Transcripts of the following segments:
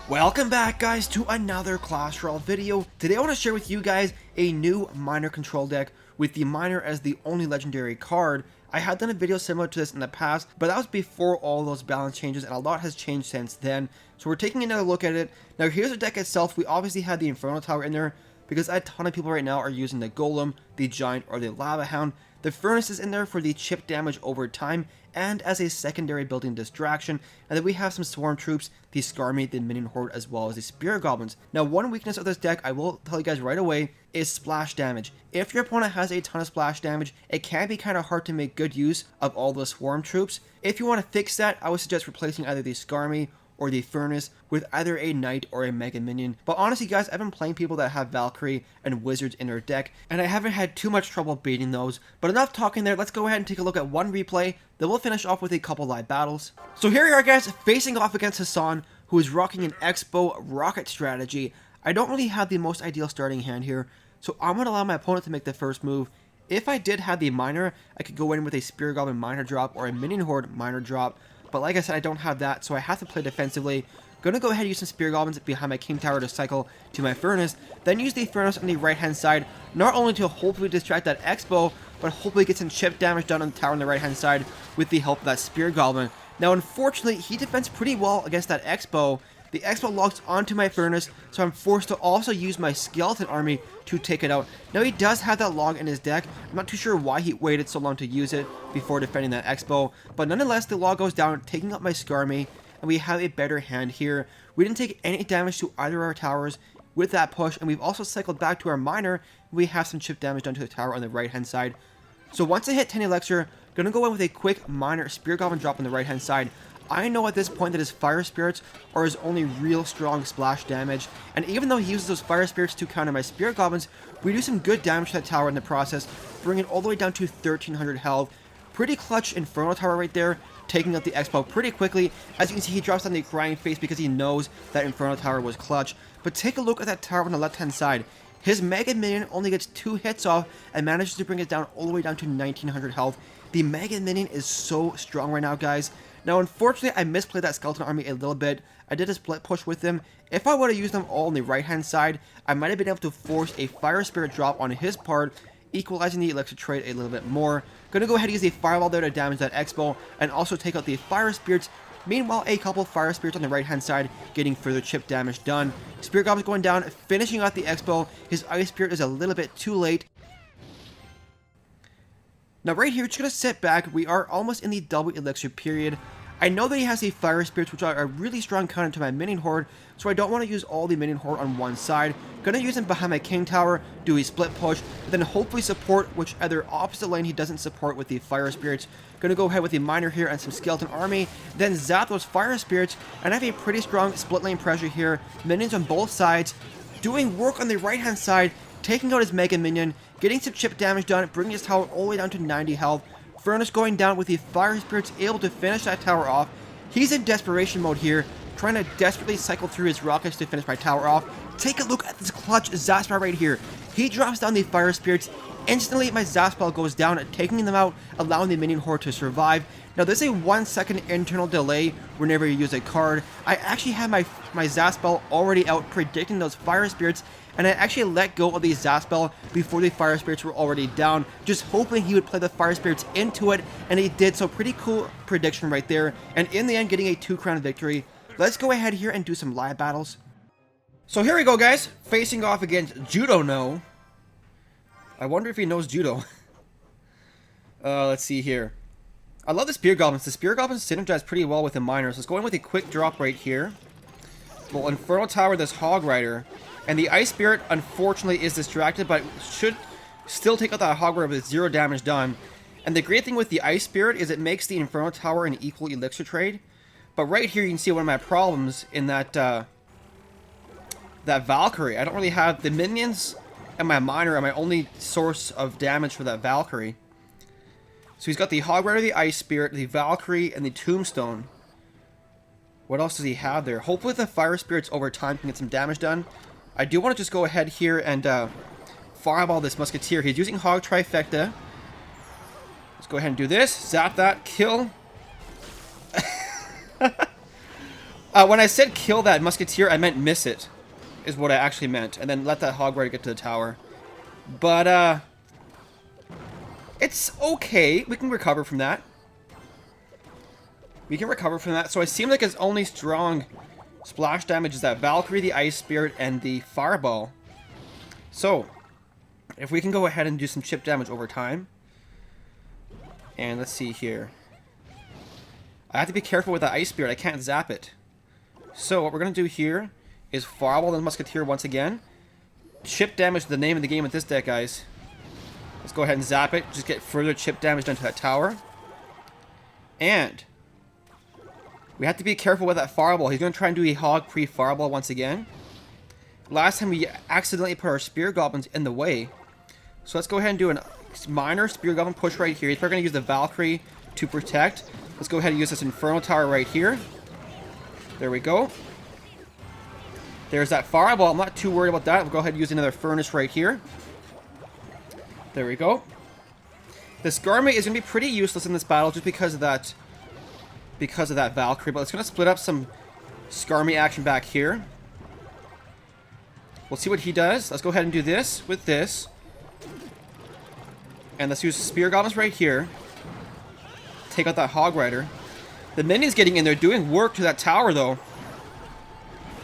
Welcome back, guys, to another Clash Royale video. Today I want to share with you guys a new miner control deck with the miner as the only legendary card. I had done a video similar to this in the past, but that was before all those balance changes, and a lot has changed since then. So we're taking another look at it. Now here's the deck itself. We obviously had the Inferno Tower in there because a ton of people right now are using the Golem, the Giant, or the Lava Hound. The Furnace is in there for the chip damage over time and as a secondary building distraction, and then we have some Swarm Troops, the Skarmy, the Minion Horde, as well as the Spirit Goblins. Now one weakness of this deck, I will tell you guys right away, is splash damage. If your opponent has a ton of splash damage, it can be kind of hard to make good use of all the Swarm Troops. If you want to fix that, I would suggest replacing either the Skarmy or the Furnace with either a Knight or a Mega Minion. But honestly guys, I've been playing people that have Valkyrie and Wizards in their deck, and I haven't had too much trouble beating those. But enough talking there, let's go ahead and take a look at one replay, then we'll finish off with a couple live battles. So here we are guys, facing off against Hassan, who is rocking an Expo Rocket strategy. I don't really have the most ideal starting hand here, so I'm going to allow my opponent to make the first move. If I did have the Miner, I could go in with a Spirit Goblin Miner drop or a Minion Horde Miner drop. But like I said, I don't have that, so I have to play defensively. Gonna go ahead and use some Spirit Goblins behind my King Tower to cycle to my Furnace, then use the Furnace on the right hand side, not only to hopefully distract that Expo, but hopefully get some chip damage done on the tower on the right hand side with the help of that Spirit Goblin. Now unfortunately, he defends pretty well against that Expo. The Expo logs onto my Furnace, so I'm forced to also use my Skeleton Army to take it out. Now he does have that log in his deck. I'm not too sure why he waited so long to use it before defending that Expo, but nonetheless the log goes down, taking out my Skarmy, and we have a better hand here. We didn't take any damage to either of our towers with that push, and we've also cycled back to our Miner, and we have some chip damage done to the tower on the right hand side. So once I hit 10 Elixir, gonna go in with a quick Miner Spirit Goblin drop on the right hand side. I know at this point that his Fire Spirits are his only real strong splash damage, and even though he uses those Fire Spirits to counter my Spirit Goblins, we do some good damage to that tower in the process, bringing it all the way down to 1300 health. Pretty clutch Inferno Tower right there, taking out the Expo pretty quickly. As you can see, he drops down the crying face because he knows that Inferno Tower was clutch. But take a look at that tower on the left hand side. His Mega Minion only gets 2 hits off and manages to bring it down all the way down to 1900 health. The Mega Minion is so strong right now, guys. Now, unfortunately, I misplayed that Skeleton Army a little bit. I did a split push with them. If I would have used them all on the right-hand side, I might have been able to force a Fire Spirit drop on his part, equalizing the Elixir trade a little bit more. Gonna go ahead and use a Fireball there to damage that Expo, and also take out the Fire Spirits. Meanwhile, a couple Fire Spirits on the right-hand side, getting further chip damage done. Spirit Goblin's going down, finishing out the Expo. His Ice Spirit is a little bit too late. Now right here, just gonna sit back. We are almost in the double Elixir period. I know that he has the Fire Spirits, which are a really strong counter to my Minion Horde, so I don't want to use all the Minion Horde on one side. Gonna use him behind my King Tower, do a split push, then hopefully support whichever opposite lane he doesn't support with the Fire Spirits. Gonna go ahead with the Miner here and some Skeleton Army, then zap those Fire Spirits, and I have a pretty strong split lane pressure here. Minions on both sides, doing work on the right hand side, taking out his Mega Minion, getting some chip damage done, bringing his tower all the way down to 90 health. Furnace going down with the Fire Spirits, able to finish that tower off. He's in desperation mode here, trying to desperately cycle through his rockets to finish my tower off. Take a look at this clutch Zaspar right here. He drops down the Fire Spirits. Instantly, my Zaspar goes down, taking them out, allowing the Minion Horde to survive. Now, there's a 1 second internal delay whenever you use a card. I actually had my Zaspar already out, predicting those Fire Spirits, and I actually let go of the Zaspel before the Fire Spirits were already down, just hoping he would play the Fire Spirits into it, and he did, so pretty cool prediction right there, and in the end getting a 2-crown victory. Let's go ahead here and do some live battles. So here we go, guys, facing off against Judo No. I wonder if he knows Judo. Let's see here. I love the Spirit Goblins. The Spirit Goblins synergize pretty well with the Miners. Let's go in with a quick drop right here. Well, Inferno Tower, this Hog Rider. And the Ice Spirit, unfortunately, is distracted, but should still take out that Hog Rider with 0 damage done. And the great thing with the Ice Spirit is it makes the Inferno Tower an equal Elixir trade. But right here, you can see one of my problems in that that Valkyrie. I don't really have the minions, and my Miner are my only source of damage for that Valkyrie. So he's got the Hog Rider, the Ice Spirit, the Valkyrie, and the Tombstone. What else does he have there? Hopefully the Fire Spirits over time can get some damage done. I do want to just go ahead here and fireball this musketeer. He's using Hog Trifecta. Let's go ahead and do this. Zap that. Kill. When I said kill that musketeer, I meant miss it. Is what I actually meant. And then let that Hog Rider get to the tower. But, it's okay. We can recover from that. So it seems like his only strong splash damage is that Valkyrie, the Ice Spirit, and the Fireball. So, if we can go ahead and do some chip damage over time. And let's see here. I have to be careful with the Ice Spirit. I can't zap it. So what we're going to do here is Fireball the Musketeer once again. Chip damage is the name of the game with this deck, guys. Let's go ahead and zap it. Just get further chip damage done to that tower. And we have to be careful with that Fireball. He's going to try and do a Hog pre-Fireball once again. Last time we accidentally put our Spear Goblins in the way. So let's go ahead and do a minor Spear Goblin push right here. He's probably going to use the Valkyrie to protect. Let's go ahead and use this Inferno Tower right here. There we go. There's that Fireball. I'm not too worried about that. We'll go ahead and use another Furnace right here. There we go. The Skarmy is going to be pretty useless in this battle just because of that Valkyrie. But it's going to split up some Skarmy action back here. We'll see what he does. Let's go ahead and do this with this. And let's use Spear Goblins right here. Take out that Hog Rider. The minion's getting in there, doing work to that tower, though.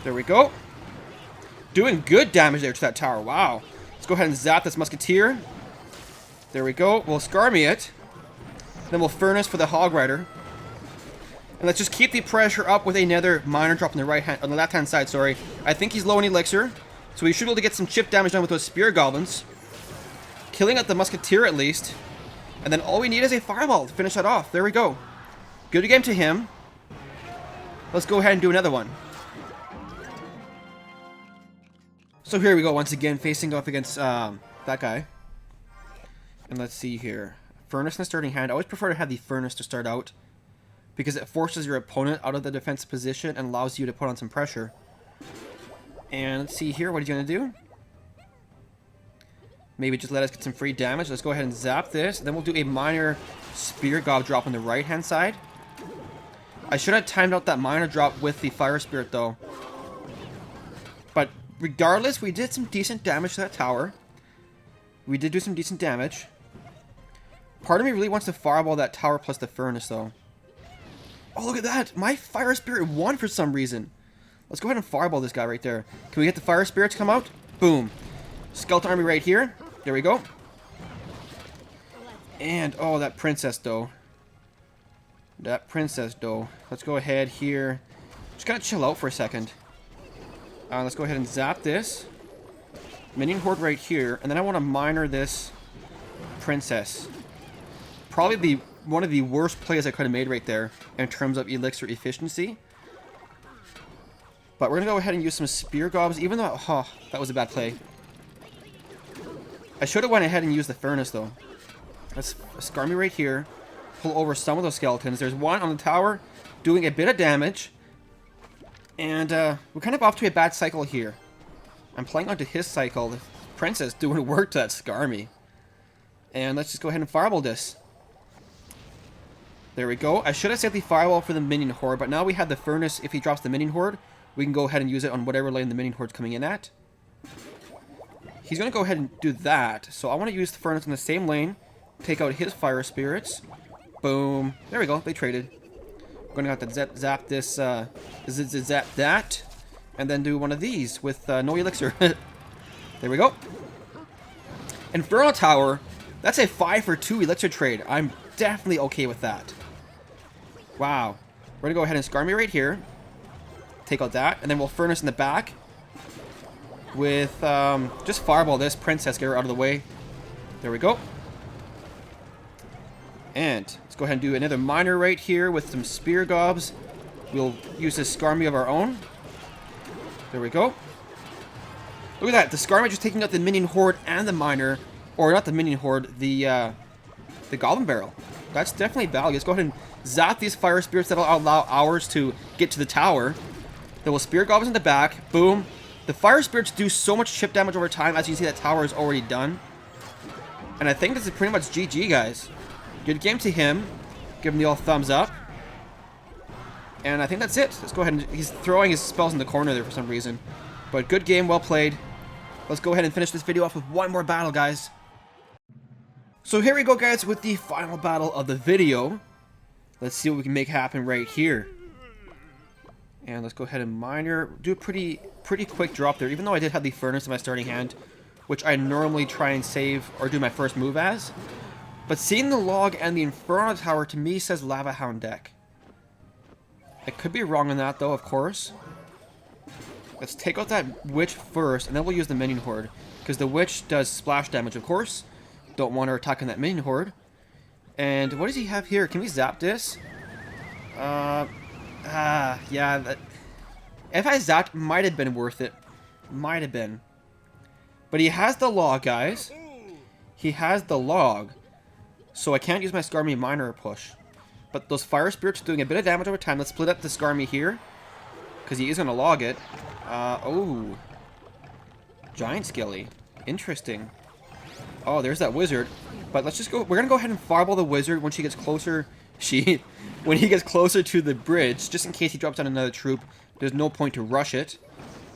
There we go. Doing good damage there to that tower. Wow. Let's go ahead and zap this Musketeer. There we go. We'll Skarmy it. Then we'll Furnace for the Hog Rider. And let's just keep the pressure up with another Minor Drop on the left-hand side, sorry. I think he's low in Elixir. So we should be able to get some chip damage done with those Spear Goblins. Killing out the Musketeer at least. And then all we need is a Fireball to finish that off. There we go. Good game to him. Let's go ahead and do another one. So here we go once again, facing off against that guy. And let's see here. Furnace in the starting hand. I always prefer to have the Furnace to start out, because it forces your opponent out of the defensive position and allows you to put on some pressure. And let's see here, what he's going to do. Maybe just let us get some free damage. Let's go ahead and zap this. Then we'll do a minor Spear Gob drop on the right-hand side. I should have timed out that minor drop with the Fire Spirit, though. But regardless, we did some decent damage to that tower. We did do some decent damage. Part of me really wants to Fireball that tower plus the Furnace, though. Oh, look at that! My Fire Spirit won for some reason. Let's go ahead and Fireball this guy right there. Can we get the Fire Spirit to come out? Boom. Skeleton Army right here. There we go. And, oh, that Princess, though. That Princess, though. Let's go ahead here. Just gotta chill out for a second. Let's go ahead and zap this. Minion Horde right here. And then I want to minor this Princess. Probably one of the worst plays I could have made right there in terms of Elixir efficiency. But we're going to go ahead and use some Spear Gobs, even though... Oh, that was a bad play. I should have went ahead and used the Furnace, though. Let's Skarmy right here. Pull over some of those skeletons. There's one on the tower doing a bit of damage. And we're kind of off to a bad cycle here. I'm playing onto his cycle. The Princess doing work to that Skarmy. And let's just go ahead and Fireball this. There we go. I should have saved the Fireball for the Minion Horde, but now we have the Furnace. If he drops the Minion Horde, we can go ahead and use it on whatever lane the Minion Horde's coming in at. He's going to go ahead and do that. So I want to use the Furnace in the same lane. Take out his Fire Spirits. Boom. There we go. They traded. I'm going to have to zap this, zap that. And then do one of these with no Elixir. There we go. Inferno Tower. That's a 5-for-2 Elixir trade. I'm definitely okay with that. Wow. We're going to go ahead and Skarmy right here. Take out that. And then we'll Furnace in the back. With, just Fireball this Princess. Get her out of the way. There we go. And let's go ahead and do another minor right here with some Spear Gobs. We'll use this Skarmy of our own. There we go. Look at that. The Skarmy just taking out the Minion Horde and the Miner. Or not the Minion Horde, the Goblin Barrel. That's definitely value. Let's go ahead and zap these Fire Spirits that'll allow ours to get to the tower. Then we'll Spear Goblins in the back. Boom. The fire spirits do so much chip damage over time. As you can see, that tower is already done. And I think this is pretty much GG, guys. Good game to him. Give him the old thumbs up. And I think that's it. Let's go ahead and... He's throwing his spells in the corner there for some reason. But good game, well played. Let's go ahead and finish this video off with one more battle, guys. So here we go, guys, with the final battle of the video. Let's see what we can make happen right here. And let's go ahead and miner. Do a pretty quick drop there, even though I did have the furnace in my starting hand, which I normally try and save or do my first move as. But seeing the log and the Inferno Tower to me says Lava Hound deck. I could be wrong on that though, of course. Let's take out that Witch first, and then we'll use the Minion Horde. Because the Witch does splash damage, of course. Don't want her attacking that Minion Horde. And what does he have here? Can we zap this? Yeah, that... If I zapped, might have been worth it. Might have been. But he has the log, guys. He has the log. So I can't use my Skarmy Miner push. But those Fire Spirits are doing a bit of damage over time. Let's split up the Skarmy here. Because he is going to log it. Oh. Giant Skelly. Interesting. Oh, there's that Wizard. But let's just go... We're going to go ahead and fireball the Wizard when she gets closer... When he gets closer to the bridge, just in case he drops down another troop. There's no point to rush it.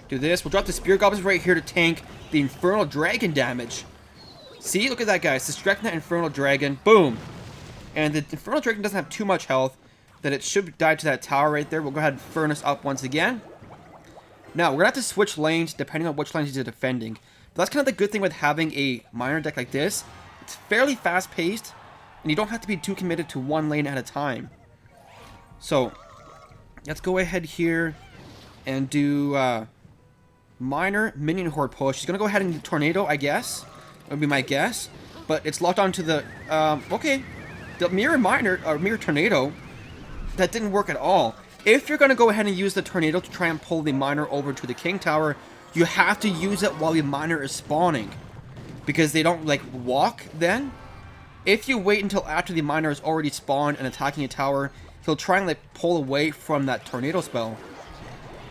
Do this. We'll drop the Spear Goblins right here to tank the Infernal Dragon damage. See? Look at that, guys. Distracting that Infernal Dragon. Boom. And the Infernal Dragon doesn't have too much health, that it should die to that tower right there. We'll go ahead and Furnace up once again. Now, we're going to have to switch lanes depending on which lanes he's defending. But that's kind of the good thing with having a miner deck like this. It's fairly fast-paced, and you don't have to be too committed to one lane at a time. So, let's go ahead here and do Miner Minion Horde push. He's going to go ahead and do Tornado, I guess. That would be my guess. But it's locked onto the... okay. The Mirror Miner, or Mirror Tornado, that didn't work at all. If you're going to go ahead and use the Tornado to try and pull the Miner over to the King Tower, you have to use it while the Miner is spawning. Because they don't, like, walk then. If you wait until after the Miner is already spawned and attacking a tower, he'll try and, like, pull away from that Tornado spell.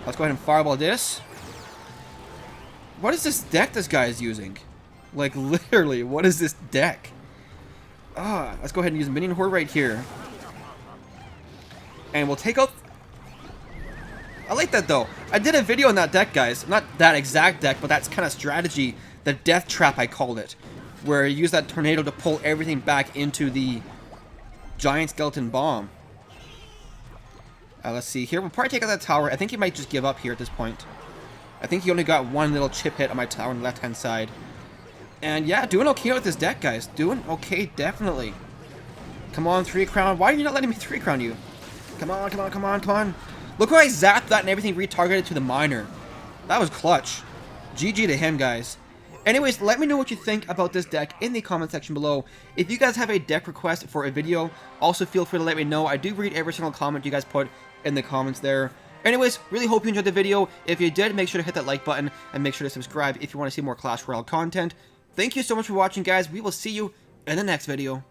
Let's go ahead and fireball this. What is this deck this guy is using? Like, literally, what is this deck? Let's go ahead and use Minion Horde right here. And we'll take out... I like that, though. I did a video on that deck, guys. Not that exact deck, but that's kind of strategy. The Death Trap, I called it. Where you use that Tornado to pull everything back into the Giant Skeleton Bomb. Let's see here. We'll probably take out that tower. I think he might just give up here at this point. I think he only got one little chip hit on my tower on the left-hand side. And yeah, doing okay with this deck, guys. Doing okay, definitely. Come on, 3-crown. Why are you not letting me 3-crown you? Come on, come on, come on, come on. Look how I zapped that and everything retargeted to the Miner. That was clutch. GG to him, guys. Anyways, let me know what you think about this deck in the comment section below. If you guys have a deck request for a video, also feel free to let me know. I do read every single comment you guys put in the comments there. Anyways, really hope you enjoyed the video. If you did, make sure to hit that like button and make sure to subscribe if you want to see more Clash Royale content. Thank you so much for watching, guys. We will see you in the next video.